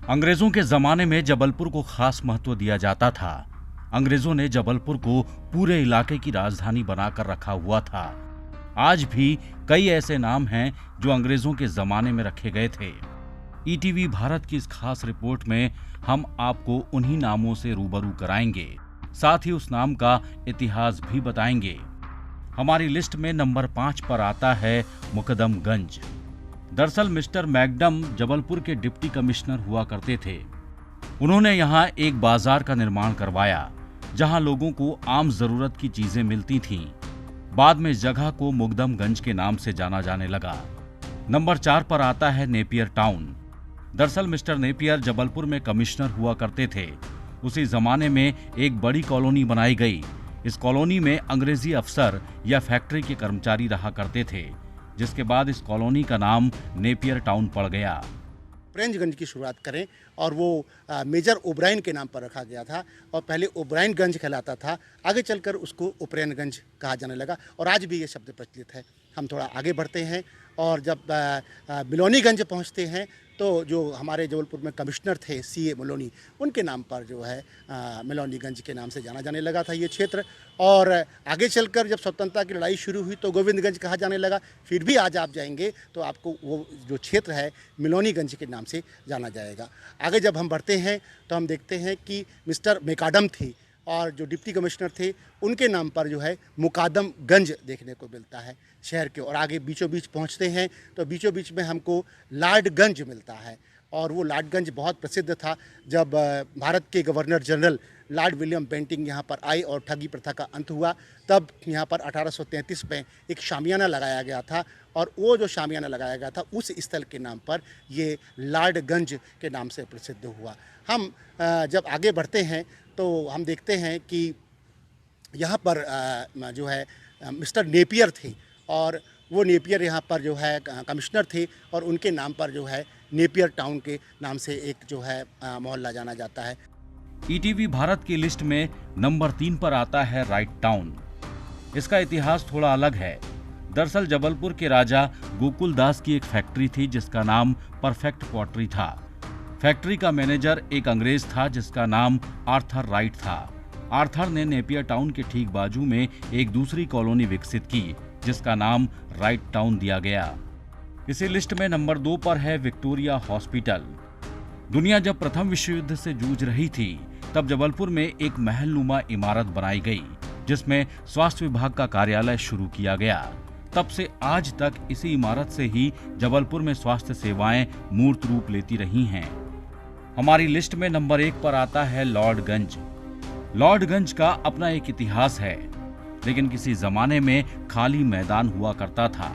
अंग्रेजों के जमाने में जबलपुर को खास महत्व दिया जाता था। अंग्रेजों ने जबलपुर को पूरे इलाके की राजधानी बनाकर रखा हुआ था। आज भी कई ऐसे नाम हैं जो अंग्रेजों के जमाने में रखे गए थे। ईटीवी भारत की इस खास रिपोर्ट में हम आपको उन्हीं नामों से रूबरू कराएंगे, साथ ही उस नाम का इतिहास भी बताएंगे। हमारी लिस्ट में नंबर 5 पर आता है मुकदमगंज। दरअसल मिस्टर मैकडम जबलपुर के डिप्टी कमिश्नर हुआ करते थे। उन्होंने यहाँ एक बाजार का निर्माण करवाया जहाँ लोगों को आम जरूरत की चीजें मिलती थीं। बाद में इस जगह को मुकदमगंज के नाम से जाना जाने लगा। नंबर 4 पर आता है नेपियर टाउन। दरअसल मिस्टर नेपियर जबलपुर में कमिश्नर हुआ करते थे। उसी जमाने में एक बड़ी कॉलोनी बनाई गई। इस कॉलोनी में अंग्रेजी अफसर या फैक्ट्री के कर्मचारी रहा करते थे, जिसके बाद इस कॉलोनी का नाम नेपियर टाउन पड़ गया। ओब्रायनगंज की शुरुआत करें और वो मेजर ओब्रायन के नाम पर रखा गया था और पहले ओब्रायनगंज कहलाता था। आगे चलकर उसको ओब्रायनगंज कहा जाने लगा और आज भी ये शब्द प्रचलित है। हम थोड़ा आगे बढ़ते हैं और जब मिलोनीगंज पहुंचते हैं तो जो हमारे जबलपुर में कमिश्नर थे सीए मिलोनी, उनके नाम पर जो है मिलोनीगंज के नाम से जाना जाने लगा था ये क्षेत्र। और आगे चलकर जब स्वतंत्रता की लड़ाई शुरू हुई तो गोविंदगंज कहा जाने लगा। फिर भी आज आप जाएंगे तो आपको वो जो क्षेत्र है मिलोनीगंज के नाम से जाना जाएगा। आगे जब हम बढ़ते हैं तो हम देखते हैं कि मिस्टर मैकडम थे और जो डिप्टी कमिश्नर थे उनके नाम पर जो है मुकदमगंज देखने को मिलता है शहर के। और आगे बीचों बीच पहुंचते हैं तो बीचों बीच में हमको लॉर्डगंज मिलता है और वो लॉर्डगंज बहुत प्रसिद्ध था। जब भारत के governor general lord William Bentinck यहाँ पर आए और ठगी प्रथा का अंत हुआ, तब यहाँ पर 1833 में एक शामियाना लगाया गया था और वो जो शामियाना लगाया गया था उस स्थल के नाम पर ये लॉर्डगंज के नाम से प्रसिद्ध हुआ। हम जब आगे बढ़ते हैं तो हम देखते हैं कि यहाँ पर जो है मिस्टर नेपियर थे और वो नेपियर यहाँ पर जो है कमिश्नर थे और उनके नाम पर जो है नेपियर टाउन के नाम से एक जो है मोहल्ला जाना जाता है। ईटीवी भारत की लिस्ट में नंबर 3 पर आता है राइट टाउन। इसका इतिहास थोड़ा अलग है। दरअसल जबलपुर के राजा गोकुलदास की एक फैक्ट्री थी जिसका नाम परफेक्ट पॉटरी था। फैक्ट्री का मैनेजर एक अंग्रेज था जिसका नाम आर्थर राइट था। आर्थर ने नेपियर टाउन के ठीक बाजू में एक दूसरी कॉलोनी विकसित की जिसका नाम राइट टाउन दिया गया। इसी लिस्ट में नंबर 2 पर है विक्टोरिया हॉस्पिटल। दुनिया जब प्रथम विश्व युद्ध से जूझ रही थी तब जबलपुर में एक महलनुमा इमारत बनाई गई जिसमें स्वास्थ्य विभाग का कार्यालय शुरू किया गया। तब से आज तक इसी इमारत से ही जबलपुर में स्वास्थ्य सेवाएं मूर्त रूप लेती रही हैं। हमारी लिस्ट में नंबर 1 पर आता है लॉर्डगंज। लॉर्डगंज का अपना एक इतिहास है, लेकिन किसी जमाने में खाली मैदान हुआ करता था।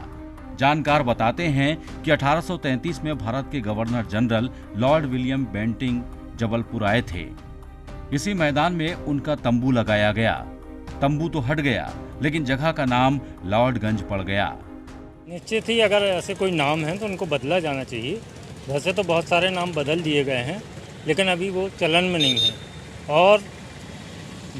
जानकार बताते हैं कि 1833 में भारत के governor general lord William Bentinck Jabalpur आए थे। इसी मैदान में उनका तंबू लगाया गया। तंबू तो हट गया लेकिन जगह का नाम लॉर्डगंज पड़ गया। निश्चित ही अगर ऐसे कोई नाम है तो उनको बदला जाना चाहिए। वैसे तो बहुत सारे नाम बदल दिए गए हैं लेकिन अभी वो चलन में नहीं है और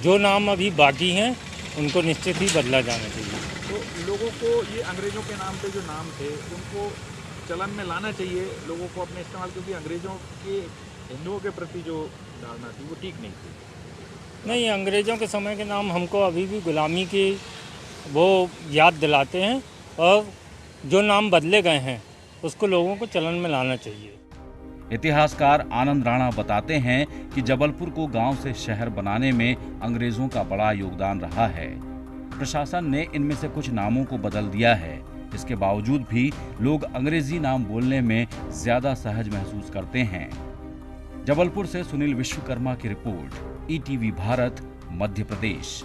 जो नाम अभी बाकी हैं उनको निश्चित ही बदला जाना चाहिए। तो लोगों को ये अंग्रेज़ों के नाम पे जो नाम थे उनको चलन में लाना चाहिए लोगों को अपने इस्तेमाल, क्योंकि अंग्रेज़ों के हिंदुओं के प्रति जो धारणा थी वो ठीक नहीं थी। नहीं, अंग्रेज़ों के समय के नाम हमको अभी भी गुलामी की वो याद दिलाते हैं और जो नाम बदले गए हैं उसको लोगों को चलन में लाना चाहिए। इतिहासकार आनंद राणा बताते हैं कि जबलपुर को गांव से शहर बनाने में अंग्रेजों का बड़ा योगदान रहा है। प्रशासन ने इनमें से कुछ नामों को बदल दिया है। इसके बावजूद भी लोग अंग्रेजी नाम बोलने में ज्यादा सहज महसूस करते हैं। जबलपुर से सुनील विश्वकर्मा की रिपोर्ट, ईटीवी भारत, मध्य प्रदेश।